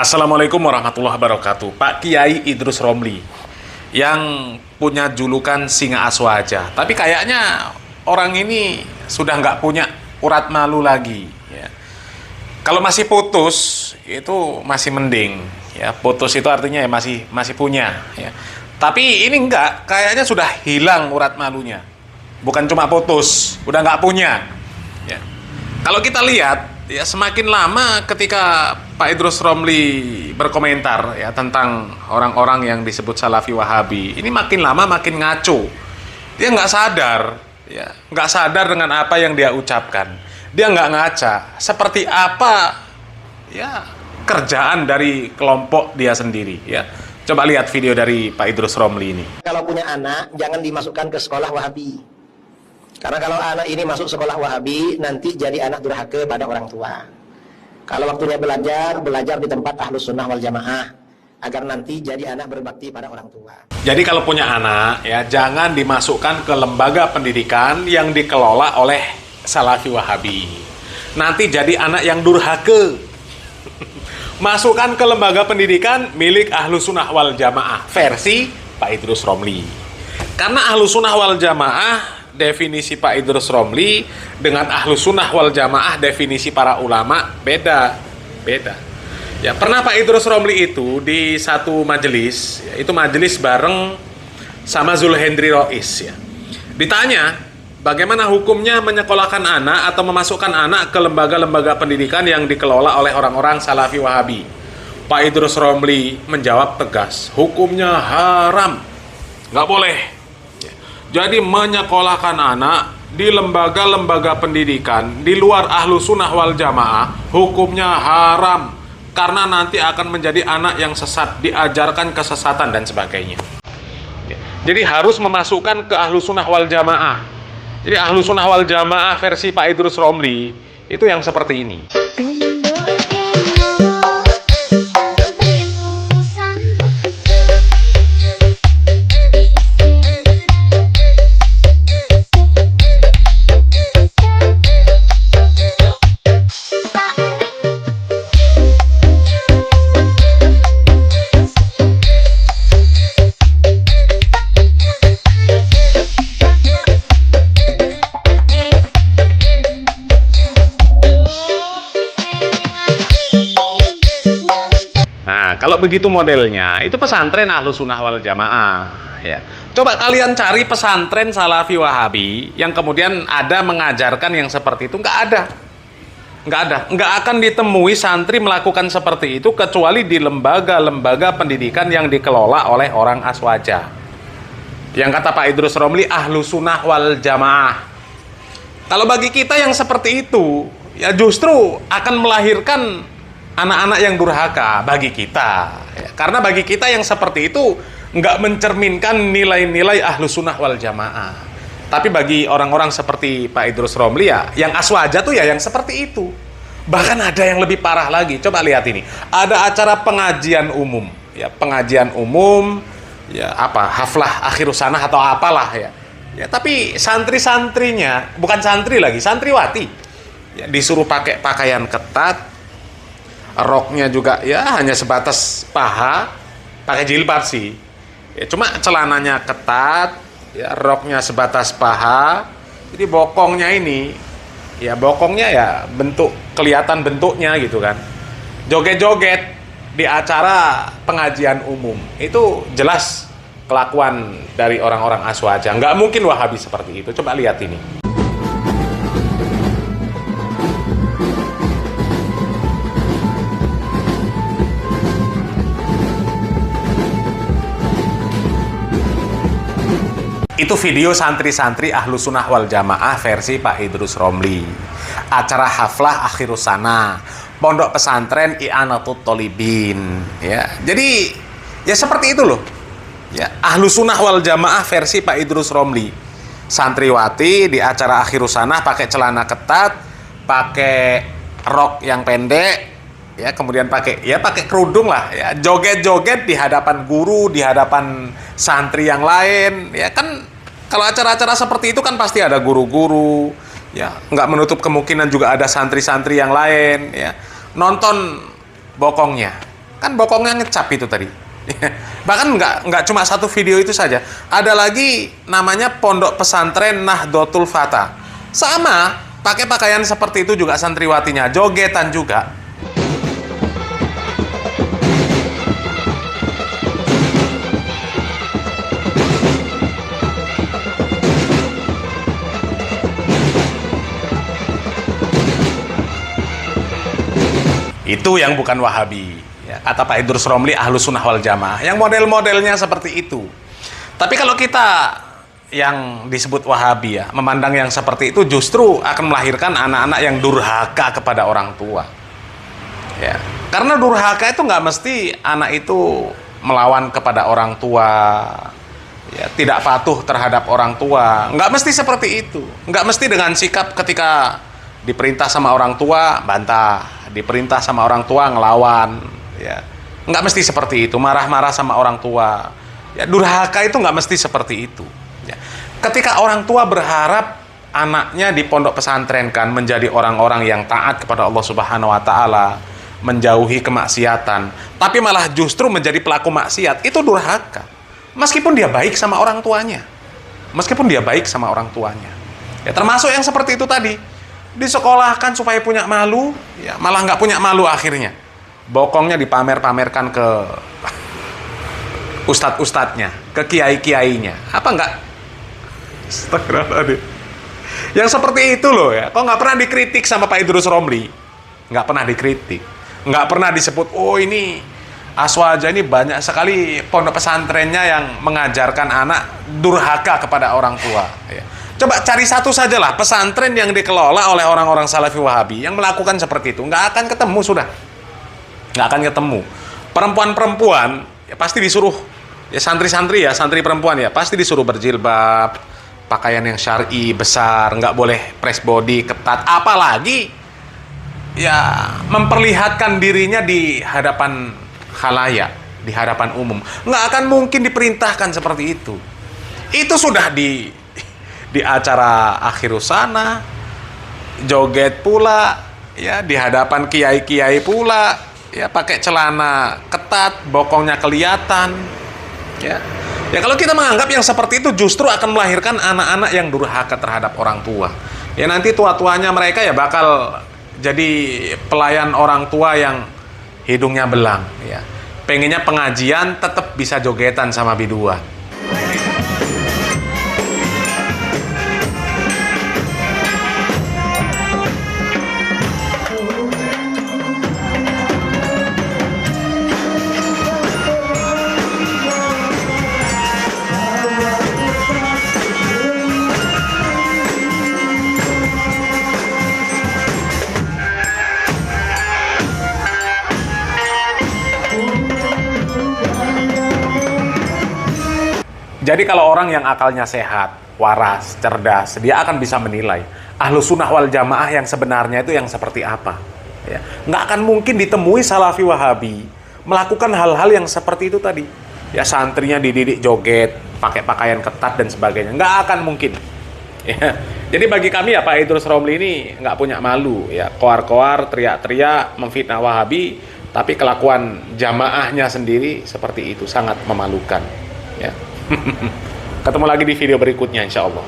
Assalamualaikum warahmatullahi wabarakatuh. Pak Kiai Idrus Romli yang punya julukan Singa Aswaja, tapi kayaknya orang ini sudah nggak punya urat malu lagi ya. Kalau masih putus itu masih mending ya, putus itu artinya ya masih punya ya. Tapi ini enggak, kayaknya sudah hilang urat malunya. Bukan cuma putus, udah nggak punya ya. Kalau kita lihat ya, semakin lama ketika Pak Idrus Romli berkomentar ya tentang orang-orang yang disebut Salafi Wahabi, ini makin lama makin ngaco. Dia nggak sadar ya, nggak sadar dengan apa yang dia ucapkan. Dia nggak ngaca seperti apa ya kerjaan dari kelompok dia sendiri ya. Coba lihat video dari Pak Idrus Romli ini. Kalau punya anak jangan dimasukkan ke sekolah Wahabi. Karena kalau anak ini masuk sekolah Wahabi, nanti jadi anak durhaka pada orang tua. Kalau waktunya belajar di tempat Ahlus Sunnah wal Jamaah, agar nanti jadi anak berbakti pada orang tua. Jadi kalau punya anak ya, jangan dimasukkan ke lembaga pendidikan yang dikelola oleh Salafi Wahabi. Nanti jadi anak yang durhaka. Masukkan ke lembaga pendidikan milik Ahlus Sunnah wal Jamaah versi Pak Idrus Romli. Karena Ahlus Sunnah wal Jamaah, definisi Pak Idrus Romli dengan Ahlus Sunnah wal Jamaah definisi para ulama beda. Ya, pernah Pak Idrus Romli itu di satu majelis, ya, itu majelis bareng sama Zulhendri Rois ya. Ditanya, bagaimana hukumnya menyekolahkan anak atau memasukkan anak ke lembaga-lembaga pendidikan yang dikelola oleh orang-orang Salafi Wahabi. Pak Idrus Romli menjawab tegas, hukumnya haram, nggak boleh. Jadi menyekolahkan anak di lembaga-lembaga pendidikan di luar Ahlus Sunnah wal Jamaah hukumnya haram, karena nanti akan menjadi anak yang sesat, diajarkan kesesatan dan sebagainya. Jadi harus memasukkan ke Ahlus Sunnah wal Jamaah. Jadi Ahlus Sunnah wal Jamaah versi Pak Idrus Romli itu yang seperti ini. Kalau begitu modelnya, itu pesantren Ahlus Sunnah wal Jamaah ya. Coba kalian cari pesantren Salafi Wahabi yang kemudian ada mengajarkan yang seperti itu. Nggak ada. Nggak akan ditemui santri melakukan seperti itu kecuali di lembaga-lembaga pendidikan yang dikelola oleh orang Aswaja. Yang kata Pak Idrus Romli, Ahlus Sunnah wal Jamaah. Kalau bagi kita yang seperti itu, ya justru akan melahirkan anak-anak yang durhaka bagi kita ya. Karena bagi kita yang seperti itu nggak mencerminkan nilai-nilai Ahlus Sunnah wal Jamaah. Tapi bagi orang-orang seperti Pak Idrus Romli ya, yang Aswaja tuh ya yang seperti itu. Bahkan ada yang lebih parah lagi. Coba lihat ini, ada acara pengajian umum ya, ya apa, haflah akhirus sanah atau apalah ya. Ya tapi santri-santrinya, bukan santri lagi, santriwati ya, disuruh pakai pakaian ketat. Roknya juga ya hanya sebatas paha, pakai jilbab sih ya, cuma celananya ketat ya, roknya sebatas paha. Jadi bokongnya ini ya, bokongnya ya kelihatan bentuknya gitu kan, joget-joget di acara pengajian umum. Itu jelas kelakuan dari orang-orang Aswaja. Nggak mungkin Wahabi seperti itu. Coba lihat ini. Itu video santri-santri Ahlus Sunnah wal Jamaah versi Pak Idrus Romli. Acara haflah akhirus sanah, pondok pesantren I'anatul Tholibin ya. Jadi ya seperti itu loh. Ya, Ahlus Sunnah wal Jamaah versi Pak Idrus Romli. Santriwati di acara akhirus sanah pakai celana ketat, pakai rok yang pendek ya, kemudian pakai kerudung lah ya, joget-joget di hadapan guru, di hadapan santri yang lain ya kan. Kalau acara-acara seperti itu kan pasti ada guru-guru ya, nggak menutup kemungkinan juga ada santri-santri yang lain ya, nonton bokongnya Kan bokongnya ngecap itu tadi. Bahkan nggak cuma satu video itu saja. Ada lagi namanya Pondok Pesantren Nahdlatul Fatah. Sama, pakai pakaian seperti itu juga santriwatinya, jogetan juga. Itu yang bukan Wahabi. Ya, kata Pak Idrus Romli, Ahlus Sunnah wal Jamaah. Yang model-modelnya seperti itu. Tapi kalau kita yang disebut Wahabi ya, memandang yang seperti itu justru akan melahirkan anak-anak yang durhaka kepada orang tua. Ya, karena durhaka itu nggak mesti anak itu melawan kepada orang tua, ya, tidak patuh terhadap orang tua. Nggak mesti seperti itu. Nggak mesti dengan sikap ketika diperintah sama orang tua bantah, diperintah sama orang tua ngelawan, ya. Nggak mesti seperti itu, marah-marah sama orang tua. Ya, durhaka itu nggak mesti seperti itu. Ya. Ketika orang tua berharap anaknya di pondok pesantren kan menjadi orang-orang yang taat kepada Allah Subhanahu wa taala, menjauhi kemaksiatan, tapi malah justru menjadi pelaku maksiat, itu durhaka. Meskipun dia baik sama orang tuanya. Meskipun dia baik sama orang tuanya. Ya, termasuk yang seperti itu tadi. Disekolahkan supaya punya malu, ya malah nggak punya malu akhirnya. Bokongnya dipamer-pamerkan ke ustadz-ustadznya, ke kiai-kiainya. Apa enggak? Astagfirullahaladzim. Yang seperti itu loh ya. Kok nggak pernah dikritik sama Pak Idrus Romli? Nggak pernah dikritik. Nggak pernah disebut, oh ini Aswaja ini banyak sekali pondok pesantrennya yang mengajarkan anak durhaka kepada orang tua. Ya. Coba cari satu sajalah pesantren yang dikelola oleh orang-orang Salafi Wahabi yang melakukan seperti itu. Nggak akan ketemu sudah. Nggak akan ketemu. Perempuan-perempuan ya pasti disuruh, ya santri-santri ya, santri perempuan ya, pasti disuruh berjilbab, pakaian yang syar'i, besar, nggak boleh press body, ketat. Apalagi ya memperlihatkan dirinya di hadapan khalayak, di hadapan umum. Nggak akan mungkin diperintahkan seperti itu. Itu sudah di acara Akhirusana, joget pula, ya di hadapan kiai-kiai pula, ya pakai celana ketat, bokongnya kelihatan, ya. Ya kalau kita menganggap yang seperti itu justru akan melahirkan anak-anak yang durhaka terhadap orang tua. Ya nanti tua-tuanya mereka ya bakal jadi pelayan orang tua yang hidungnya belang, ya. Pengennya pengajian tetap bisa jogetan sama biduan. Jadi kalau orang yang akalnya sehat, waras, cerdas, dia akan bisa menilai Ahlus Sunnah wal Jamaah yang sebenarnya itu yang seperti apa. Ya. Nggak akan mungkin ditemui Salafi Wahabi melakukan hal-hal yang seperti itu tadi. Ya santrinya dididik joget, pakai pakaian ketat dan sebagainya. Nggak akan mungkin. Ya. Jadi bagi kami ya Pak Idrus Romli ini nggak punya malu. Ya koar-koar, teriak-teriak, memfitnah Wahabi, tapi kelakuan jamaahnya sendiri seperti itu sangat memalukan. Ya. Ketemu lagi di video berikutnya insya Allah.